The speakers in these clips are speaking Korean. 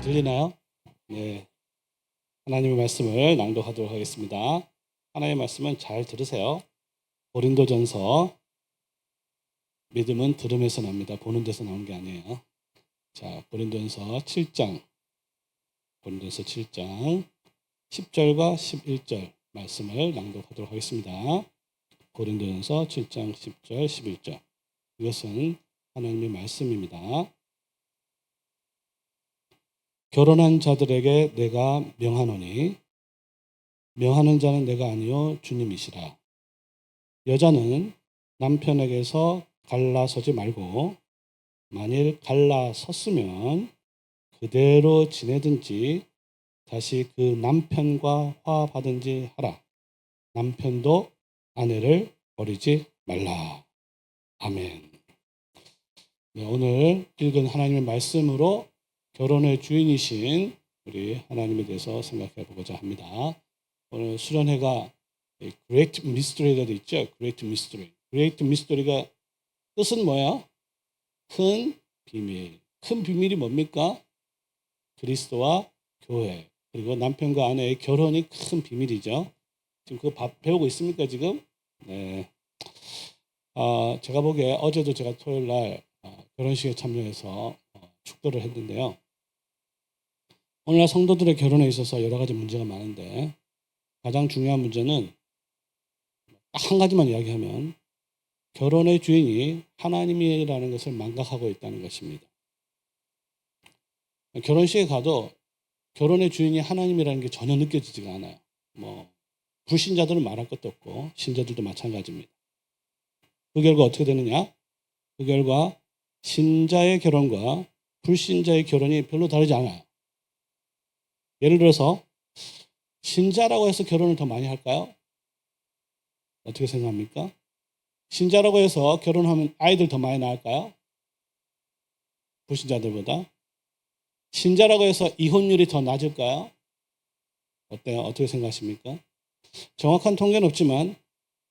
들리나요? 네. 하나님의 말씀을 낭독하도록 하겠습니다. 하나님의 말씀은 잘 들으세요. 고린도전서, 믿음은 들음에서 납니다. 보는 데서 나온 게 아니에요. 자, 고린도전서 7장 10절과 11절 말씀을 낭독하도록 하겠습니다. 고린도전서 7장 10절, 11절. 이것은 하나님의 말씀입니다. 결혼한 자들에게 내가 명하노니 명하는 자는 내가 아니요 주님이시라. 여자는 남편에게서 갈라서지 말고 만일 갈라섰으면 그대로 지내든지 다시 그 남편과 화합하든지 하라. 남편도 아내를 버리지 말라. 아멘. 네, 오늘 읽은 하나님의 말씀으로 결혼의 주인이신 우리 하나님에 대해서 생각해 보고자 합니다. 오늘 수련회가 Great Mystery가 되어 있죠. Great Mystery. Great Mystery가 뜻은 뭐야? 큰 비밀. 큰 비밀이 뭡니까? 그리스도와 교회 그리고 남편과 아내의 결혼이 큰 비밀이죠. 지금 그거 배우고 있습니까 지금? 네. 제가 보기에 어제도 제가 토요일 날 결혼식에 참여해서 축도를 했는데요. 오늘날 성도들의 결혼에 있어서 여러 가지 문제가 많은데 가장 중요한 문제는 딱 한 가지만 이야기하면 결혼의 주인이 하나님이라는 것을 망각하고 있다는 것입니다. 결혼식에 가도 결혼의 주인이 하나님이라는 게 전혀 느껴지지가 않아요. 불신자들은 말할 것도 없고 신자들도 마찬가지입니다. 그 결과 어떻게 되느냐? 그 결과 신자의 결혼과 불신자의 결혼이 별로 다르지 않아요. 예를 들어서 신자라고 해서 결혼을 더 많이 할까요? 어떻게 생각합니까? 신자라고 해서 결혼하면 아이들 더 많이 낳을까요? 불신자들보다? 신자라고 해서 이혼율이 더 낮을까요? 어때요? 어떻게 생각하십니까? 정확한 통계는 없지만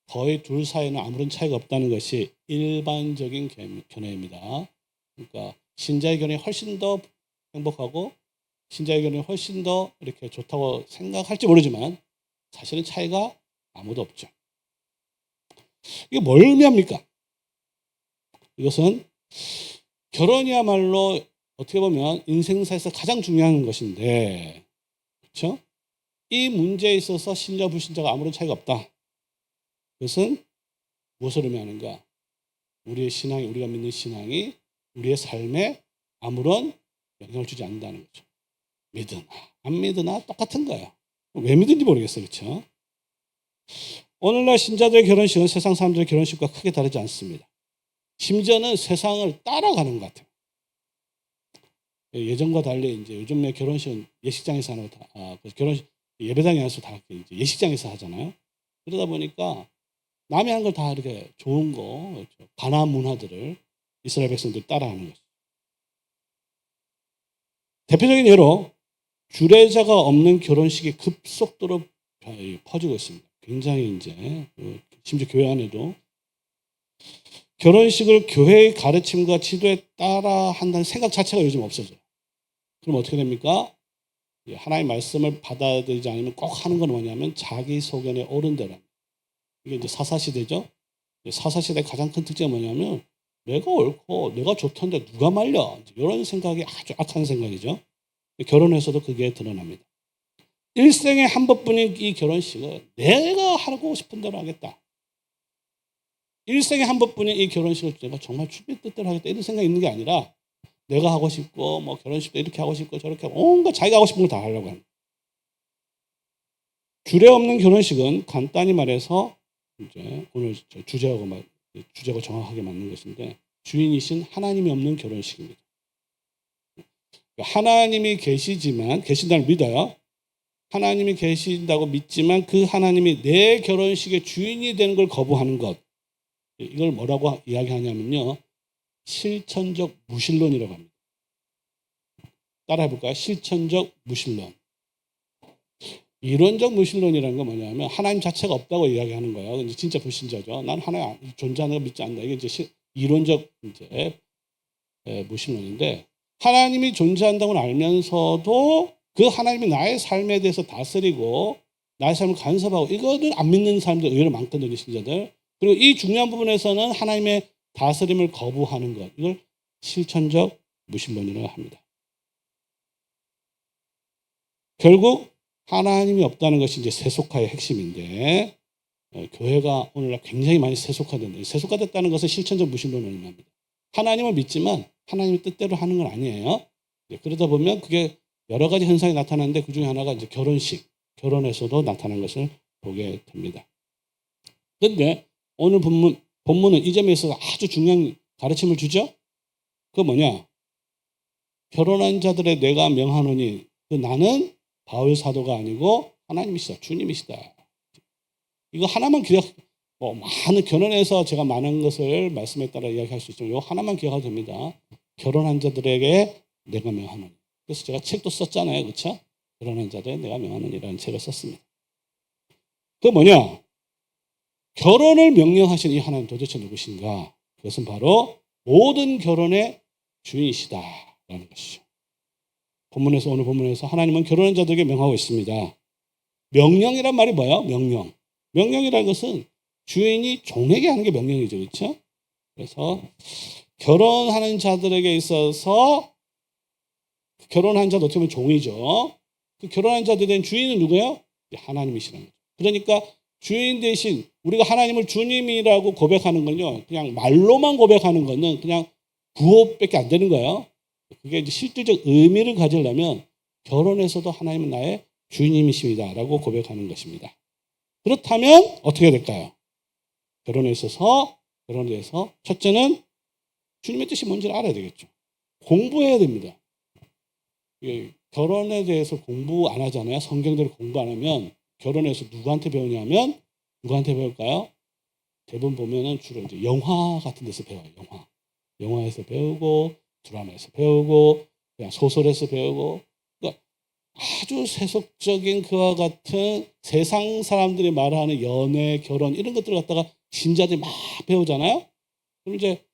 거의 둘 사이는 아무런 차이가 없다는 것이 일반적인 견해입니다. 그러니까 신자의 견해가 훨씬 더 행복하고 신자의 견해가 훨씬 더 이렇게 좋다고 생각할지 모르지만 사실은 차이가 아무도 없죠. 이게 뭘 의미합니까? 이것은 결혼이야말로 어떻게 보면 인생사에서 가장 중요한 것인데, 그렇죠? 이 문제에 있어서 신자 불신자가 아무런 차이가 없다. 그것은 무엇을 의미하는가? 우리의 신앙이, 우리가 믿는 신앙이 우리의 삶에 아무런 영향을 주지 않는다는 거죠. 믿으나 안 믿으나 똑같은 거예요. 왜 믿는지 모르겠어요. 그렇죠? 오늘날 신자들의 결혼식은 세상 사람들의 결혼식과 크게 다르지 않습니다. 심지어는 세상을 따라가는 것 같아요. 예전과 달리 이제 요즘에 결혼식은 예식장에서 하는 결혼식 예배당에 가서 다 이제 예식장에서 하잖아요. 그러다 보니까 남이 하는 걸 다 이렇게 좋은 거, 가나안 문화들을 이스라엘 백성들이 따라하는 거죠. 대표적인 예로 주례자가 없는 결혼식이 급속도로 퍼지고 있습니다. 굉장히 이제 심지어 교회 안에도 결혼식을 교회의 가르침과 지도에 따라 한다는 생각 자체가 요즘 없어져요. 그럼 어떻게 됩니까? 하나님의 말씀을 받아들이지 않으면 꼭 하는 건 뭐냐면 자기 소견에 옳은 대로. 이게 이제 사사시대죠. 사사시대의 가장 큰 특징이 뭐냐면 내가 옳고 내가 좋던데 누가 말려. 이런 생각이 아주 악한 생각이죠. 결혼에서도 그게 드러납니다. 일생에 한 번뿐인 이 결혼식을 내가 하고 싶은 대로 하겠다. 일생에 한 번뿐인 이 결혼식을 내가 정말 주님의 뜻대로 하겠다. 이런 생각이 있는 게 아니라 내가 하고 싶고 결혼식도 이렇게 하고 싶고 저렇게 온갖 자기가 하고 싶은 걸 다 하려고 합니다. 주례 없는 결혼식은 간단히 말해서 이제 오늘 주제하고 정확하게 맞는 것인데 주인이신 하나님이 없는 결혼식입니다. 하나님이 계신다는 믿어요. 하나님이 계신다고 믿지만 그 하나님이 내 결혼식의 주인이 되는 걸 거부하는 것. 이걸 뭐라고 이야기하냐면요. 실천적 무신론이라고 합니다. 따라 해볼까요? 실천적 무신론. 이론적 무신론이라는 건 뭐냐면 하나님 자체가 없다고 이야기하는 거예요. 근데 진짜 불신자죠. 난 하나님 존재하는 거 믿지 않는다. 이게 이제 이론적 이제 무신론인데 하나님이 존재한다고는 알면서도 그 하나님이 나의 삶에 대해서 다스리고 나의 삶을 간섭하고 이거는 안 믿는 사람들 의외로 많거든요, 신자들. 그리고 이 중요한 부분에서는 하나님의 다스림을 거부하는 것, 이걸 실천적 무신론이라고 합니다. 결국 하나님이 없다는 것이 이제 세속화의 핵심인데 교회가 오늘날 굉장히 많이 세속화된다. 세속화됐다는 것은 실천적 무신론을 의미합니다. 하나님을 믿지만 하나님의 뜻대로 하는 건 아니에요. 그러다 보면 그게 여러 가지 현상이 나타나는데 그 중에 하나가 이제 결혼에서도 나타난 것을 보게 됩니다. 그런데 오늘 본문은 이 점에 있어서 아주 중요한 가르침을 주죠. 그거 뭐냐? 결혼한 자들의 내가 명하노니 그 나는 바울 사도가 아니고 하나님이시다. 주님이시다. 이거 하나만 기억, 많은 결혼해서 제가 많은 것을 말씀에 따라 이야기할 수 있지만 이거 하나만 기억하도 됩니다. 결혼한 자들에게 내가 명하노니. 그래서 제가 책도 썼잖아요. 그렇죠? 결혼한 자들에게 내가 명하노니라는 책을 썼습니다. 그거 뭐냐? 결혼을 명령하신 이 하나님 도대체 누구신가? 그것은 바로 모든 결혼의 주인이시다라는 것이죠. 오늘 본문에서 하나님은 결혼한 자들에게 명하고 있습니다. 명령이란 말이 뭐예요? 명령이라는 것은 주인이 종에게 하는 게 명령이죠. 그렇죠? 그래서 결혼하는 자들에게 있어서 결혼한 자도 어떻게 보면 종이죠. 그 결혼한 자들에 대한 주인은 누구예요? 하나님이시라는 거죠. 그러니까 주인 대신 우리가 하나님을 주님이라고 고백하는 건요. 그냥 말로만 고백하는 거는 그냥 구호밖에 안 되는 거예요. 그게 이제 실질적 의미를 가지려면 결혼에서도 하나님은 나의 주인님이십니다라고 고백하는 것입니다. 그렇다면 어떻게 될까요? 결혼에 대해서 첫째는 주님의 뜻이 뭔지를 알아야 되겠죠. 공부해야 됩니다. 결혼에 대해서 공부 안 하잖아요. 성경대로 공부 안 하면 결혼해서 누구한테 배우냐면 누구한테 배울까요? 대부분 보면은 주로 이제 영화 같은 데서 배워요. 영화에서 배우고 드라마에서 배우고 그냥 소설에서 배우고 그러니까 아주 세속적인 그와 같은 세상 사람들이 말하는 연애, 결혼 이런 것들을 갖다가 신자들이 막 배우잖아요. 그럼 이제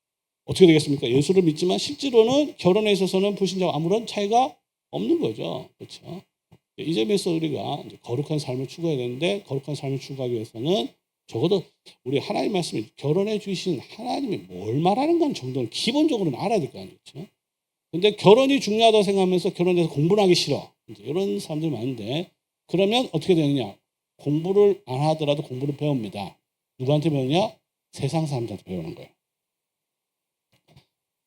어떻게 되겠습니까? 예수를 믿지만 실제로는 결혼에 있어서는 불신자와 아무런 차이가 없는 거죠. 그렇죠? 이 점에서 우리가 이제 거룩한 삶을 추구해야 되는데 거룩한 삶을 추구하기 위해서는 적어도 우리 하나님 말씀이 결혼해 주신 하나님이 뭘 말하는 건 정도는 기본적으로는 알아야 될 거 아니에요. 그렇죠? 근데 결혼이 중요하다고 생각하면서 결혼에 대해서 공부를 하기 싫어. 이런 사람들이 많은데 그러면 어떻게 되느냐? 공부를 안 하더라도 공부를 배웁니다. 누구한테 배우냐? 세상 사람들한테 배우는 거예요.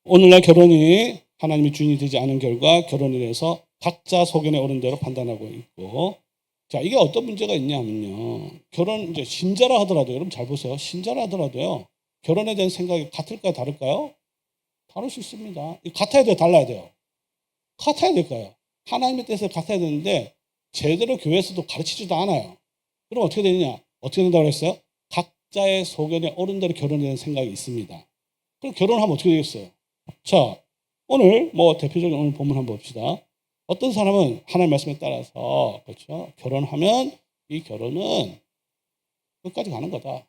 오늘날 결혼이 하나님이 주인이 되지 않은 결과 결혼에 대해서 각자 소견에 오른 대로 판단하고 있고 자, 이게 어떤 문제가 있냐면요. 결혼 이제 신자라 하더라도 여러분 잘 보세요. 신자라 하더라도요. 결혼에 대한 생각이 같을까요? 다를까요? 다를 수 있습니다. 같아야 돼요? 달라야 돼요? 같아야 될 거예요. 하나님의 뜻에 같아야 되는데 제대로 교회에서도 가르치지도 않아요. 그럼 어떻게 되느냐? 어떻게 된다고 그랬어요? 각자의 소견에 옳은 대로 결혼에 대한 생각이 있습니다. 그럼 결혼하면 어떻게 되겠어요? 자, 오늘 대표적인 오늘 본문 한번 봅시다. 어떤 사람은 하나님 말씀에 따라서 그렇죠? 결혼하면 이 결혼은 끝까지 가는 거다.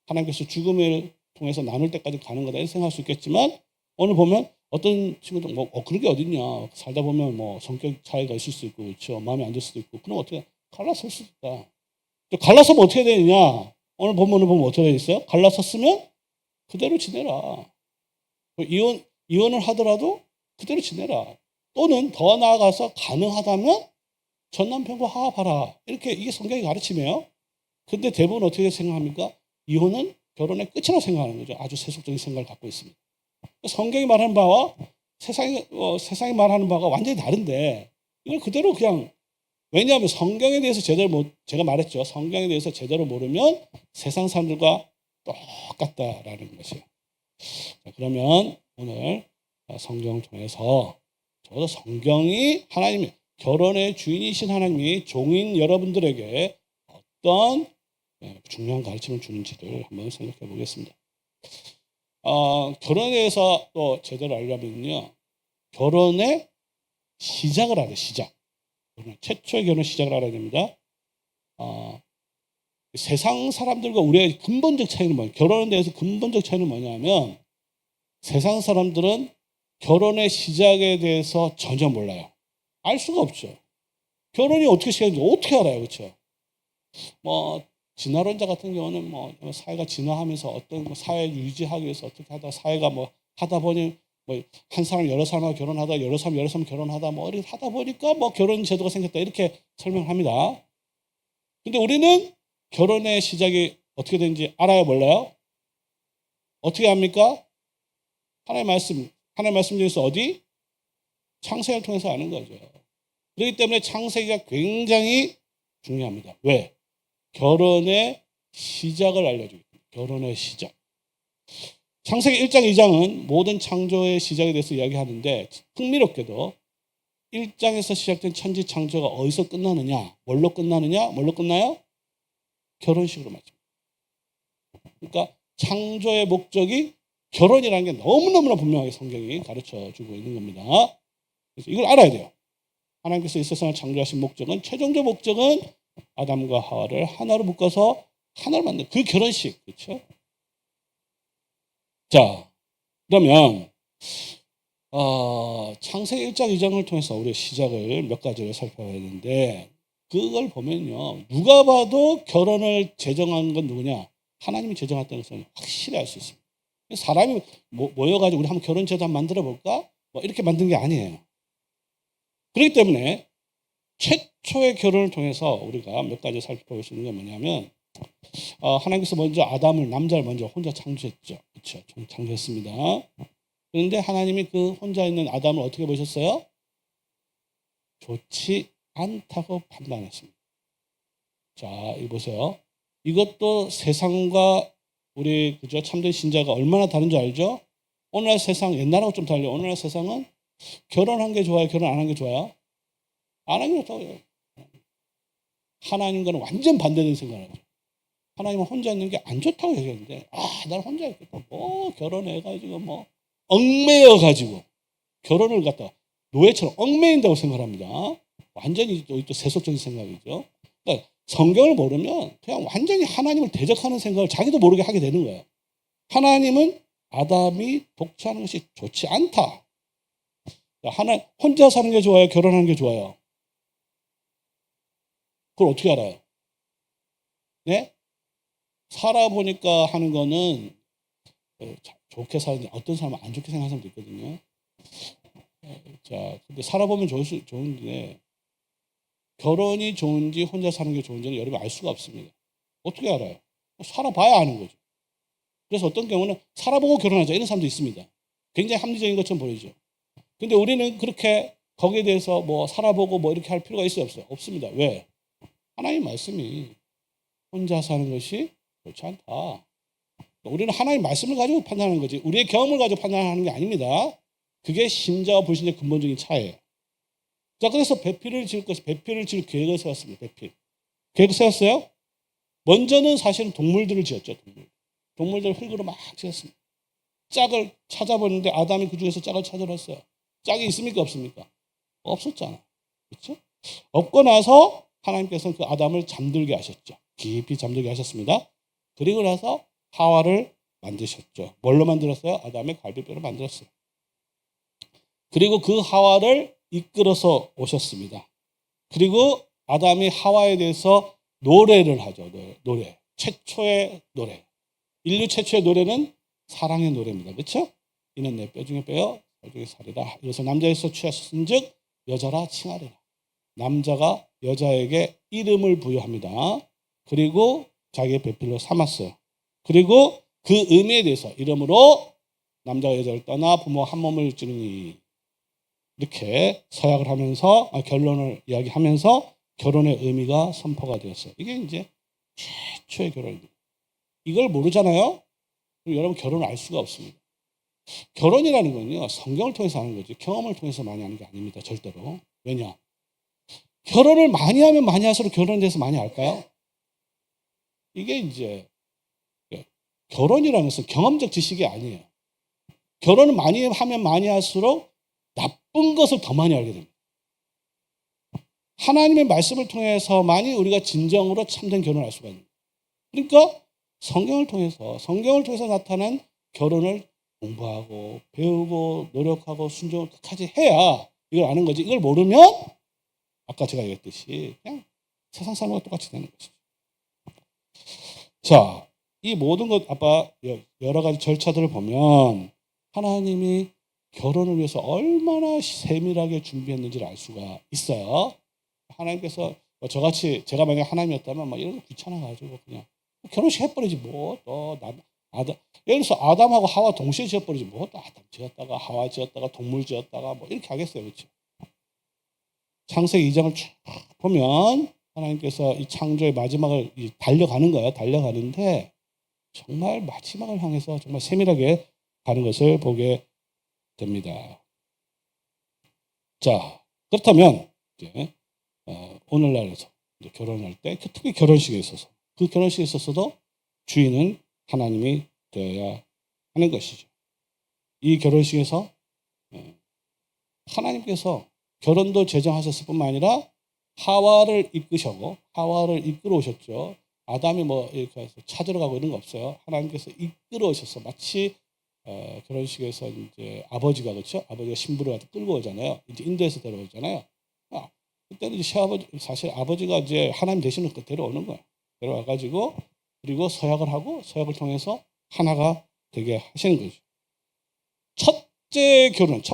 하나님께서 죽음을 통해서 나눌 때까지 가는 거다 이렇게 생각할 수 있겠지만 오늘 보면 어떤 친구들 그런 게 어딨냐 살다 보면 성격 차이가 있을 수 있고 그렇죠 마음에 안 들 수도 있고 그럼 어떻게 갈라설 수도 있다. 갈라서면 어떻게 되느냐 오늘 본문을 보면 어떻게 되어 있어요? 갈라섰으면 그대로 지내라. 이혼을 하더라도 그대로 지내라. 또는 더 나아가서 가능하다면 전 남편과 화합하라. 이게 성경이 가르치네요. 근데 대부분 어떻게 생각합니까? 이혼은 결혼의 끝이라고 생각하는 거죠. 아주 세속적인 생각을 갖고 있습니다. 성경이 말하는 바와 세상이 말하는 바가 완전히 다른데 이걸 그대로 그냥 왜냐하면 성경에 대해서 제가 말했죠. 성경에 대해서 제대로 모르면 세상 사람들과 똑같다라는 것이에요. 자, 그러면 오늘 성경을 통해서 적어도 성경이 하나님이 결혼의 주인이신 하나님이 종인 여러분들에게 어떤 중요한 가르침을 주는지를 한번 생각해 보겠습니다. 결혼에 대해서 또 제대로 알려면요. 결혼의 시작을 알아요. 최초의 결혼 시작을 알아야 됩니다. 세상 사람들과 우리의 근본적 차이는 뭐예요? 결혼에 대해서 근본적 차이는 뭐냐면 세상 사람들은 결혼의 시작에 대해서 전혀 몰라요. 알 수가 없죠. 결혼이 어떻게 시작인지 어떻게 알아요, 그렇죠? 뭐 진화론자 같은 경우는 뭐 사회가 진화하면서 어떤 사회를 유지하기 위해서 어떻게 하다 사회가 뭐 하다 보니 뭐 한 사람 여러 사람하고 결혼하다 여러 사람 결혼하다 뭐 이렇게 하다 보니까 뭐 결혼 제도가 생겼다 이렇게 설명합니다. 근데 우리는 결혼의 시작이 어떻게 되는지 알아요, 몰라요? 어떻게 합니까? 하나님의 말씀 중에서 어디? 창세기를 통해서 아는 거죠. 그렇기 때문에 창세기가 굉장히 중요합니다. 왜? 결혼의 시작을 알려주기 때문에. 결혼의 시작. 창세기 1장, 2장은 모든 창조의 시작에 대해서 이야기하는데 흥미롭게도 1장에서 시작된 천지 창조가 어디서 끝나느냐? 뭘로 끝나느냐? 뭘로 끝나요? 결혼식으로 맞죠. 그러니까 창조의 목적이 결혼이라는 게 너무너무나 분명하게 성경이 가르쳐주고 있는 겁니다. 그래서 이걸 알아야 돼요. 하나님께서 이 세상을 창조하신 목적은 최종적 목적은 아담과 하와를 하나로 묶어서 하나로 만드는 그 결혼식. 그렇죠? 자, 그러면 창세기 1장 2장을 통해서 우리 시작을 몇 가지를 살펴봐야 되는데 그걸 보면요. 누가 봐도 결혼을 제정한 건 누구냐? 하나님이 제정했다는 것을 확실히 알 수 있습니다. 사람이 모여가지고 우리 한번 결혼 제도 한번 만들어 볼까? 뭐 이렇게 만든 게 아니에요. 그렇기 때문에 최초의 결혼을 통해서 우리가 몇 가지 살펴볼 수 있는 게 뭐냐면 하나님께서 먼저 아담을 남자를 먼저 혼자 창조했죠. 그렇죠? 창조했습니다. 그런데 하나님이 그 혼자 있는 아담을 어떻게 보셨어요? 좋지 않다고 판단했습니다. 자, 이 보세요. 이것도 세상과 우리 그죠 참된 신자가 얼마나 다른 줄 알죠? 오늘날 세상 옛날하고 좀 달라요. 오늘날 세상은 결혼한 게 좋아요, 결혼 안 한 게 좋아요? 안 한 게 좋다고요. 하나님과는 완전 반대되는 생각을 하죠. 하나님은 혼자 있는 게 안 좋다고 얘기하는데 난 혼자 있겠다. 뭐 결혼해가지고 뭐 얽매여가지고 결혼을 갖다 노예처럼 얽매인다고 생각합니다. 완전히 또 세속적인 생각이죠. 그러니까 성경을 모르면 그냥 완전히 하나님을 대적하는 생각을 자기도 모르게 하게 되는 거예요. 하나님은 아담이 독처하는 것이 좋지 않다. 혼자 사는 게 좋아요? 결혼하는 게 좋아요? 그걸 어떻게 알아요? 네? 살아보니까 하는 거는 좋게 사는데 어떤 사람은 안 좋게 생각하는 사람도 있거든요. 자, 근데 살아보면 좋은데 결혼이 좋은지 혼자 사는 게 좋은지는 여러분 알 수가 없습니다. 어떻게 알아요? 살아봐야 아는 거죠. 그래서 어떤 경우는 살아보고 결혼하자 이런 사람도 있습니다. 굉장히 합리적인 것처럼 보이죠. 근데 우리는 그렇게 거기에 대해서 뭐 살아보고 뭐 이렇게 할 필요가 있어요, 없어요? 없습니다. 왜? 하나님 말씀이 혼자 사는 것이 좋지 않다. 우리는 하나님 말씀을 가지고 판단하는 거지 우리의 경험을 가지고 판단하는 게 아닙니다. 그게 신자와 불신자의 근본적인 차이예요. 자, 그래서 배필을 지을 계획을 세웠습니다. 배필. 계획 세웠어요? 먼저는 사실은 동물들을 지었죠. 동물들 흙으로 막 지었습니다. 짝을 찾아보는데 아담이 그 중에서 짝을 찾아봤어요. 짝이 있습니까? 없습니까? 없었잖아. 그렇죠? 없고 나서 하나님께서는 그 아담을 잠들게 하셨죠. 깊이 잠들게 하셨습니다. 그리고 나서 하와를 만드셨죠. 뭘로 만들었어요? 아담의 갈비뼈를 만들었어요. 그리고 그 하와를 이끌어서 오셨습니다. 그리고 아담이 하와에 대해서 노래를 하죠. 노래. 최초의 노래. 인류 최초의 노래는 사랑의 노래입니다. 그렇죠? 이는 내 뼈 중에 뼈여 살 중에 살이라. 이것을 남자에서 취하셨은즉 여자라 칭하리라. 남자가 여자에게 이름을 부여합니다. 그리고 자기의 배필로 삼았어요. 그리고 그 의미에 대해서 이름으로 남자와 여자를 떠나 부모 한 몸을 이루니 이렇게 서약을 하면서 결론을 이야기하면서 결혼의 의미가 선포가 되었어요. 이게 이제 최초의 결혼입니다. 이걸 모르잖아요? 그럼 여러분 결혼을 알 수가 없습니다. 결혼이라는 건요 성경을 통해서 하는 거지 경험을 통해서 많이 하는 게 아닙니다. 절대로. 왜냐? 결혼을 많이 하면 많이 할수록 결혼에 대해서 많이 알까요? 이게 이제 결혼이라는 것은 경험적 지식이 아니에요. 결혼을 많이 하면 많이 할수록 나쁜 것을 더 많이 알게 됩니다. 하나님의 말씀을 통해서만이 우리가 진정으로 참된 결혼을 할 수가 있는 거예요. 그러니까 성경을 통해서 나타난 결혼을 공부하고 배우고 노력하고 순종을 끝까지 해야 이걸 아는 거지. 이걸 모르면 아까 제가 얘기했듯이 그냥 세상 사람과 똑같이 되는 것이죠. 자, 이 모든 것 아까 여러 가지 절차들을 보면 하나님이 결혼을 위해서 얼마나 세밀하게 준비했는지를 알 수가 있어요. 하나님께서 저같이 제가 만약 하나님이었다면 막 이런 거 귀찮아가지고 그냥 결혼식 해버리지 뭐또 예를 들어서 아담하고 하와 동시에 지었버리지 뭐 또 아담 지었다가 하와 지었다가 동물 지었다가 뭐 이렇게 하겠어요. 그렇죠? 창세기 2장을 쭉 보면 하나님께서 이 창조의 마지막을 달려가는 거예요. 달려가는데 정말 마지막을 향해서 정말 세밀하게 가는 것을 보게 됩니다. 자, 그렇다면 이제 오늘날에서 이제 결혼할 때 특히 결혼식에 있어서 그 결혼식에 있어서도 주인은 하나님이 되어야 하는 것이죠. 이 결혼식에서 하나님께서 결혼도 제정하셨을 뿐만 아니라 하와를 이끌어 오셨죠. 아담이 뭐 이렇게 해서 찾으러 가고 이런 거 없어요. 하나님께서 이끌어 오셔서 마치 결혼식에서 이제 아버지가 그렇죠. 아버지가 신부를 끌고 오잖아요. 이제 인도에서 데려오잖아요. 그때는 이제 시아버지 사실 아버지가 이제 하나님 대신에 데려오는 거예요. 데려와 가지고 그리고 서약을 하고 서약을 통해서 하나가 되게 하시는 거죠. 첫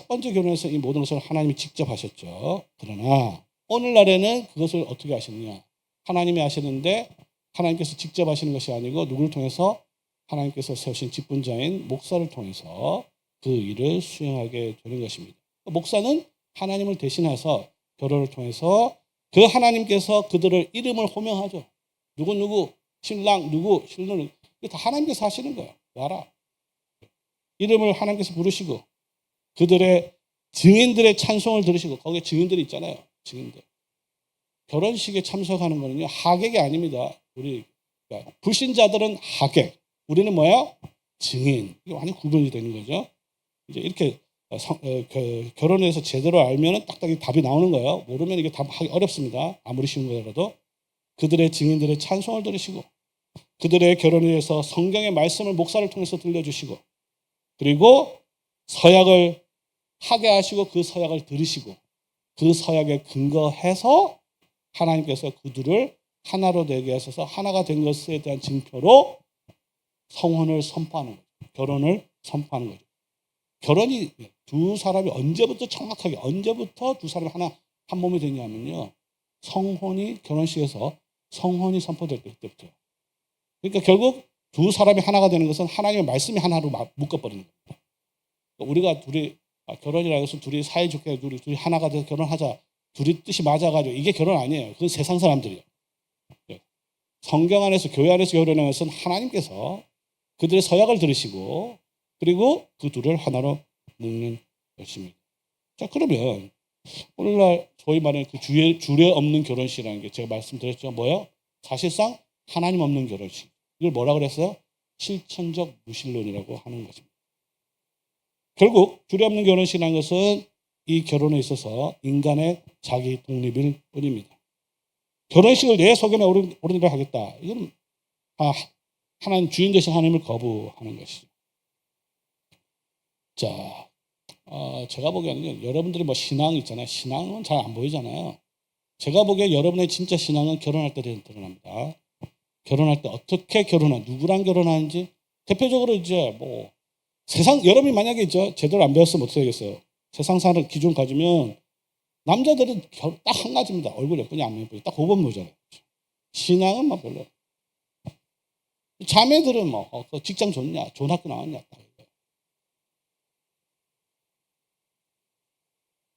번째 결혼에서 이 모든 것을 하나님이 직접 하셨죠. 그러나 오늘날에는 그것을 어떻게 하시느냐. 하나님이 하시는데 하나님께서 직접 하시는 것이 아니고 누구를 통해서 하나님께서 세우신 직분자인 목사를 통해서 그 일을 수행하게 되는 것입니다. 목사는 하나님을 대신해서 결혼을 통해서 그 하나님께서 그들을 이름을 호명하죠. 누구 신랑 신랑 이거 다 하나님께서 하시는 거예요. 와라. 이름을 하나님께서 부르시고 그들의 증인들의 찬송을 들으시고 거기에 증인들이 있잖아요. 증인들. 결혼식에 참석하는 거는요. 하객이 아닙니다. 우리 그러니까 불신자들은 하객. 우리는 뭐야? 증인. 이게 완전 구분이 되는 거죠. 이제 이렇게 결혼해서 제대로 알면 딱딱이 답이 나오는 거예요. 모르면 이게 답하기 어렵습니다. 아무리 쉬운 거라도. 그들의 증인들의 찬송을 들으시고 그들의 결혼을 위해서 성경의 말씀을 목사를 통해서 들려주시고 그리고 서약을 하게 하시고 그 서약을 들으시고 그 서약에 근거해서 하나님께서 그들을 하나로 되게 하셔서 하나가 된 것에 대한 증표로 성혼을 선포하는 거죠. 결혼을 선포하는 거죠. 결혼이 두 사람이 언제부터 두 사람이 하나 한 몸이 되냐면요. 결혼식에서 성혼이 선포될 때부터. 그러니까 결국 두 사람이 하나가 되는 것은 하나님의 말씀이 하나로 묶어버리는 겁니다. 우리가 둘이 결혼이라는 것은 둘이 사이좋게 둘이 하나가 돼서 결혼하자. 둘이 뜻이 맞아가지고 이게 결혼 아니에요. 그건 세상 사람들이에요. 성경 안에서 교회 안에서 결혼하는 것은 하나님께서 그들의 서약을 들으시고 그리고 그 둘을 하나로 묶는 것입니다. 자, 그러면 오늘날 소위 말하는 그 주례 없는 결혼식이라는 게 제가 말씀드렸죠. 뭐예요? 사실상 하나님 없는 결혼식. 이걸 뭐라 그랬어요? 실천적 무신론이라고 하는 것입니다. 결국 주례 없는 결혼식이라는 것은 이 결혼에 있어서 인간의 자기 독립일 뿐입니다. 결혼식을 내 소견에 옳은 대로 하겠다. 이건 하나님 주인 되신 하나님을 거부하는 것이죠. 자, 제가 보기에는 여러분들이 뭐 신앙이 있잖아요. 신앙은 잘 안 보이잖아요. 제가 보기에 여러분의 진짜 신앙은 결혼할 때 드러납니다. 결혼할 때 어떻게 누구랑 결혼하는지 대표적으로 이제 뭐 여러분이 만약에 있죠 제대로 안 배웠으면 어떻게 되겠어요? 세상 사는 기준 가지면 남자들은 딱 한 가지입니다. 얼굴 예쁘냐 안 예쁘냐 딱 그것만 보잖아요. 신앙은 막 별로. 자매들은 뭐 직장 좋냐, 좋은 학교 나왔냐.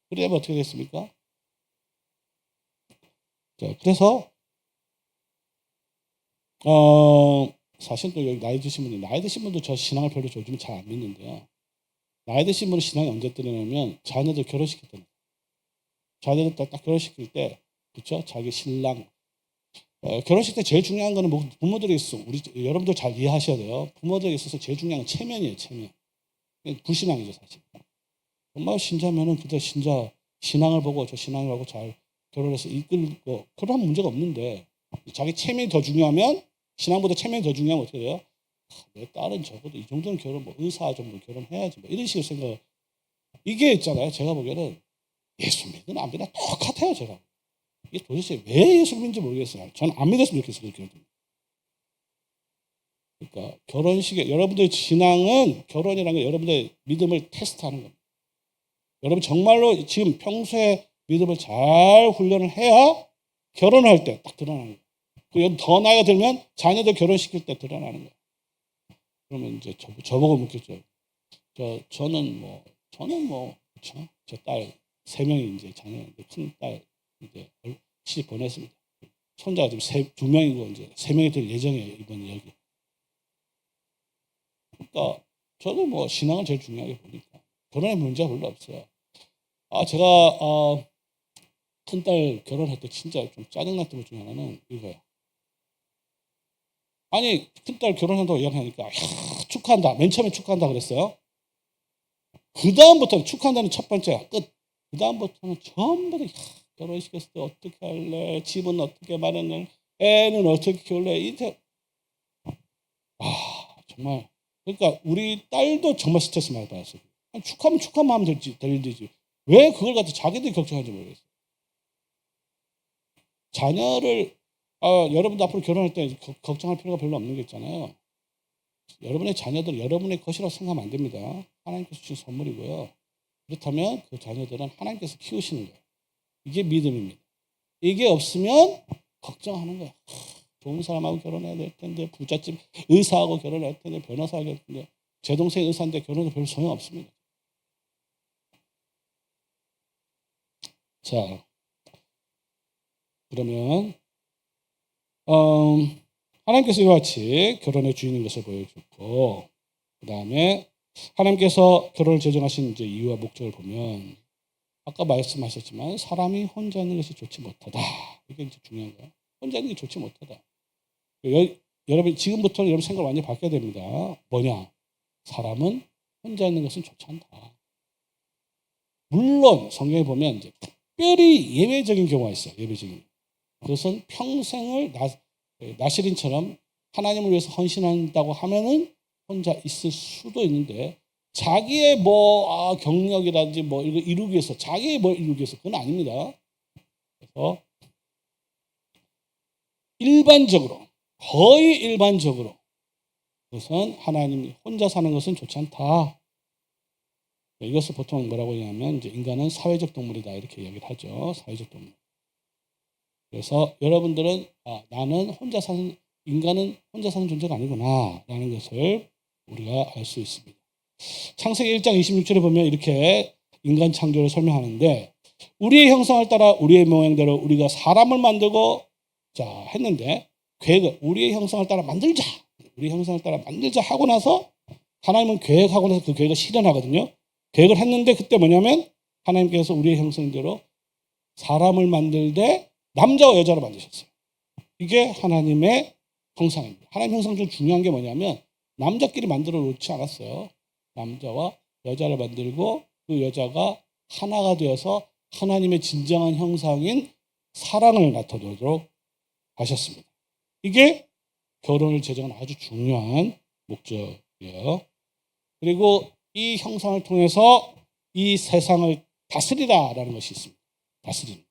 그러면 어떻게 됐습니까? 자, 그래서 사실 또 여기 나이 드신 분도 저 신앙을 별로 요즘 잘 안 믿는데요. 나이 드신 분은 신앙이 언제 뜨냐면 자녀들 결혼시킬 때입니다. 자녀들 딱 결혼시킬 때 그렇죠? 자기 신랑 결혼식 때 제일 중요한 거는 부모들이 있어. 여러분들 잘 이해하셔야 돼요. 부모들에 있어서 제일 중요한 건 체면이에요. 체면. 불신앙이죠 사실. 정말 신자면은 그때 신앙을 보고 저 신앙을 하고 잘 결혼해서 이끌고 결혼하면 문제가 없는데 자기 체면이 더 중요하면 신앙보다 체면이 더 중요하면 어떻게 돼요? 내 딸은 적어도 이 정도는 결혼, 뭐 의사 정도 결혼해야지, 뭐 이런 식으로 생각. 이게 있잖아요. 제가 보기에는 예수 믿든 안 믿든 똑같아요. 제가 이게 도대체 왜 예수 믿는지 모르겠어요. 저는 안 믿었으면 좋겠어요. 그러니까 결혼식에 여러분들의 신앙은, 결혼이라는 게 여러분들의 믿음을 테스트하는 겁니다. 여러분 정말로 지금 평소에 믿음을 잘 훈련을 해야 결혼할 때 딱 드러나는 거예요. 그리고 더 나이가 들면 자녀들 결혼시킬 때 드러나는 거예요. 그러면 이제 저보고 묻겠죠. 저는 뭐 그렇죠? 저 딸 3명이 이제 자녀인데, 큰 딸 이제 시집 보냈습니다. 손자가 지금 2명이고 이제 3명이 될 예정이에요, 이번 여기. 그러니까 저는 뭐 신앙을 제일 중요하게 보니까 결혼에 문제가 별로 없어요. 제가 큰딸 결혼할 때 진짜 좀 짜증났던 것 중에 하나는 이거예요. 아니, 큰딸 결혼한다고 이야기하니까 축하한다. 맨 처음에 축하한다 그랬어요. 그 다음부터는 축하한다는 첫 번째야. 끝. 그 다음부터는 전부 다 결혼시켰을 때 어떻게 할래? 집은 어떻게 마련할? 애는 어떻게 키울래? 이제 정말. 그러니까 우리 딸도 정말 스트레스 많이 받았어요. 축하면 축하만 하면 되지. 왜 그걸 갖다 자기들이 걱정하는지 모르겠어요. 자녀를 여러분도 앞으로 결혼할 때 걱정할 필요가 별로 없는 게 있잖아요. 여러분의 자녀들 여러분의 것이라고 생각하면 안 됩니다. 하나님께서 주신 선물이고요. 그렇다면 그 자녀들은 하나님께서 키우시는 거예요. 이게 믿음입니다. 이게 없으면 걱정하는 거예요. 좋은 사람하고 결혼해야 될 텐데, 부잣집 의사하고 결혼할 텐데, 변호사하고 할 텐데, 제 동생 의사인데 결혼도 별로 소용없습니다. 자, 그러면 하나님께서 이와 같이 결혼의 주인인 것을 보여줬고, 그 다음에 하나님께서 결혼을 제정하신 이제 이유와 목적을 보면, 아까 말씀하셨지만 사람이 혼자 있는 것이 좋지 못하다. 이게 이제 중요한 거예요. 혼자 있는 게 좋지 못하다. 여러분 지금부터 여러분 생각을 완전히 바뀌어야 됩니다. 뭐냐? 사람은 혼자 있는 것은 좋지 않다. 물론 성경에 보면 이제 특별히 예외적인 경우가 있어요. 예외적인. 그것은 평생을 나시린처럼 하나님을 위해서 헌신한다고 하면은 혼자 있을 수도 있는데, 자기의 경력이라든지 이거 이루기 위해서, 자기의 이루기 위해서, 그건 아닙니다. 그래서 거의 일반적으로 그것은 하나님이 혼자 사는 것은 좋지 않다. 이것을 보통 뭐라고 하냐면 이제 인간은 사회적 동물이다 이렇게 이야기를 하죠. 사회적 동물. 그래서 여러분들은 인간은 혼자 사는 존재가 아니구나 라는 것을 우리가 알 수 있습니다. 창세기 1장 26절에 보면 이렇게 인간 창조를 설명하는데, 우리의 형상을 따라 우리의 모양대로 우리가 사람을 만들고 했는데, 계획을 우리의 형상을 따라 만들자. 우리 형상을 따라 만들자 하고 나서 하나님은 계획하고 나서 그 계획을 실현하거든요. 계획을 했는데 그때 뭐냐면 하나님께서 우리의 형상대로 사람을 만들되 남자와 여자로 만드셨어요. 이게 하나님의 형상입니다. 하나님 형상 중 중요한 게 뭐냐면 남자끼리 만들어 놓지 않았어요. 남자와 여자를 만들고 그 여자가 하나가 되어서 하나님의 진정한 형상인 사랑을 나타내도록 하셨습니다. 이게 결혼을 제정한 아주 중요한 목적이에요. 그리고 이 형상을 통해서 이 세상을 다스리라라는 것이 있습니다. 다스리는.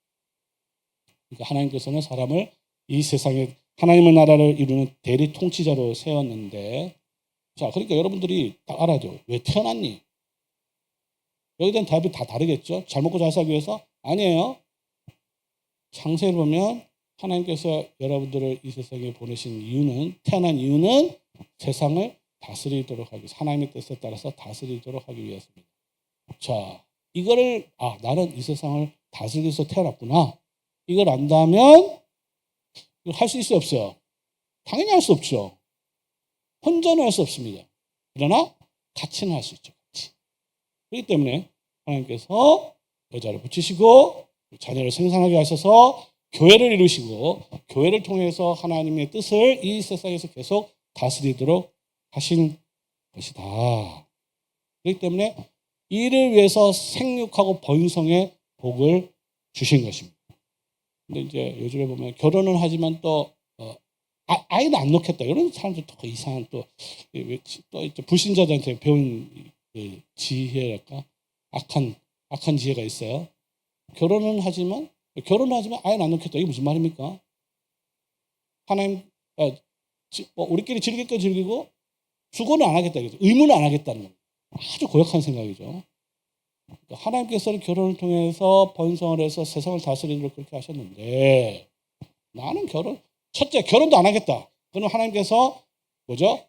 그러니까 하나님께서는 사람을 이 세상에 하나님의 나라를 이루는 대리 통치자로 세웠는데, 그러니까 여러분들이 딱 알아야 돼요. 왜 태어났니? 여기에 대한 답이 다 다르겠죠. 잘 먹고 잘 살기 위해서? 아니에요. 창세를 보면 하나님께서 여러분들을 이 세상에 보내신 이유는, 태어난 이유는 세상을 다스리도록 하기 위해서, 하나님의 뜻에 따라서 다스리도록 하기 위해서입니다. 이거를 나는 이 세상을 다스리기 위해서 태어났구나. 이걸 안다면 할 수 있어요, 없어요? 당연히 할 수 없죠. 혼자는 할 수 없습니다. 그러나 같이는 할 수 있죠. 같이. 그렇기 때문에 하나님께서 여자를 붙이시고 자녀를 생산하게 하셔서 교회를 이루시고, 교회를 통해서 하나님의 뜻을 이 세상에서 계속 다스리도록 하신 것이다. 그렇기 때문에 이를 위해서 생육하고 번성의 복을 주신 것입니다. 근데 이제 요즘에 보면 결혼을 하지만 또 아이는 안 놓겠다. 이런 사람들 또 이상한 또 이제 불신자들한테 배운 지혜랄까? 악한 지혜가 있어요. 결혼은 하지만 아이는 안 놓겠다. 이게 무슨 말입니까? 하나님, 우리끼리 즐길 거 즐기고 수고는 안 하겠다. 의무는 안 하겠다는 겁니다. 아주 고약한 생각이죠. 하나님께서는 결혼을 통해서 번성을 해서 세상을 다스리도록 그렇게 하셨는데 나는 첫째 결혼도 안 하겠다. 그러면 하나님께서 뭐죠?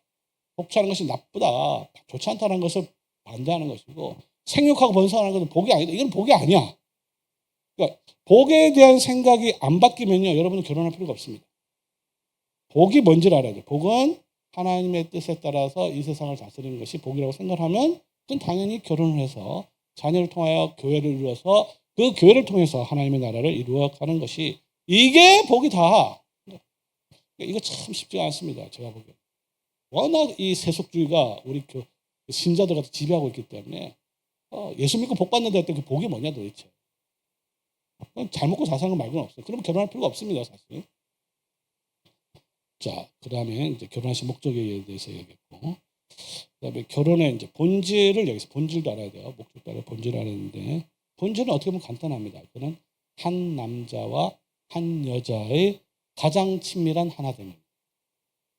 복주하는 것이 나쁘다, 좋지 않다는 것을 반대하는 것이고 생육하고 번성하는 것은 복이 아니다. 이건 복이 아니야. 그러니까 복에 대한 생각이 안 바뀌면요, 여러분은 결혼할 필요가 없습니다. 복이 뭔지를 알아야 돼요. 복은 하나님의 뜻에 따라서 이 세상을 다스리는 것이 복이라고 생각하면 그건 당연히 결혼을 해서 자녀를 통하여 교회를 이루어서 그 교회를 통해서 하나님의 나라를 이루어가는 것이 이게 복이다. 이거 참 쉽지가 않습니다. 제가 보기에. 워낙 이 세속주의가 우리 신자들 같은 지배하고 있기 때문에 예수 믿고 복 받는다 했더니 그 복이 뭐냐 도대체. 잘 먹고 잘 사는 거 말고는 없어요. 그러면 결혼할 필요가 없습니다, 사실. 자, 그 다음에 이제 결혼하신 목적에 대해서 얘기했고, 그 다음에 결혼의 이제 본질을 여기서 본질도 알아야 돼요. 목적도 알아야 본질을 알아야 되는데, 본질은 어떻게 보면 간단합니다. 그는 한 남자와 한 여자의 가장 친밀한 하나됨입니다.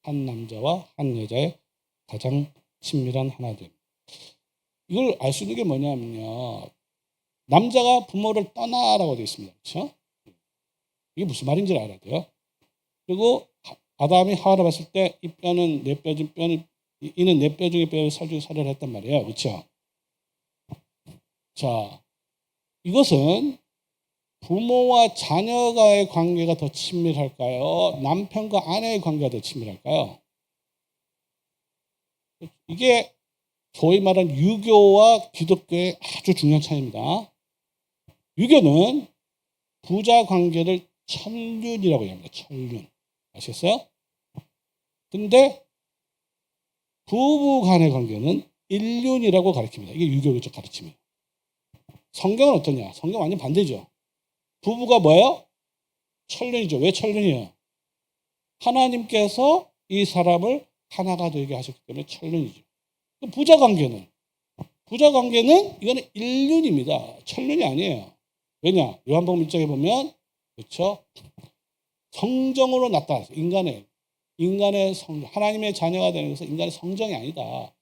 한 남자와 한 여자의 가장 친밀한 하나됨. 이걸 알 수 있는 게 뭐냐면요, 남자가 부모를 떠나라고 되어 있습니다. 그렇죠? 이게 무슨 말인지 알아야 돼요. 그리고 아담이 하와를 봤을 때 이 뼈는 내 뼈 중 뼈는 이는 내 뼈 중에 뼈, 살 중에 살이라 했단 말이에요. 그렇죠? 자, 이것은 부모와 자녀가의 관계가 더 친밀할까요? 남편과 아내의 관계가 더 친밀할까요? 이게 소위 말하는 유교와 기독교의 아주 중요한 차이입니다. 유교는 부자 관계를 천륜이라고 합니다. 천륜. 아시겠어요? 근데 부부 간의 관계는 일륜이라고 가르칩니다. 이게 유교적 가르침이에요. 성경은 어떠냐? 성경 완전 반대죠. 부부가 뭐예요? 천륜이죠. 왜 천륜이에요? 하나님께서 이 사람을 하나가 되게 하셨기 때문에 천륜이죠. 부자 관계는 이거는 일륜입니다. 천륜이 아니에요. 왜냐? 요한복음 1장에 보면 그렇죠? 성정으로 나타났어요. 인간의 하나님의 자녀가 되는 것은 인간의 성정이 아니다.